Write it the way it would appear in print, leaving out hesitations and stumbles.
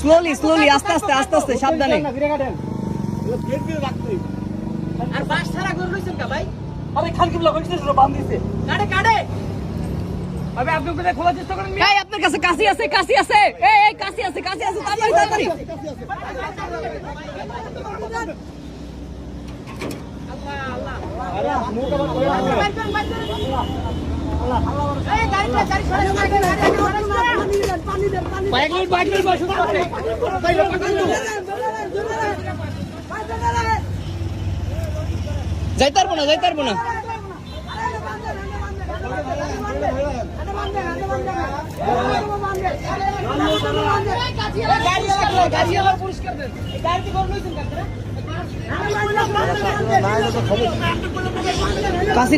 Slowly slowly, আস্তে আস্তে আস্তে আস্তে, সাবধানে। আর বাস ছাড়া গরু লইছেন কা ভাই? আরে খান কি ব্লক হইছে, বাম দিছে। কাটে কাটে। আবে আপনি ওকে খোলার চেষ্টা করেন। এই আপনার কাছে কাশি আছে, কাশি আছে। এই এই কাশি আছে, কাশি আছে, তাড়াতাড়ি তাড়াতাড়ি। আল্লাহ মুখ আবার করে আল্লাহ। এই গাড়িটা গাড়ি সরে পানি দেন। বাইক লই বসে আছে। যাইতে পারবো না। গাড়ি আবার পরিষ্কার দেন। গাড়িতে গরু লইছেন কা? কাশি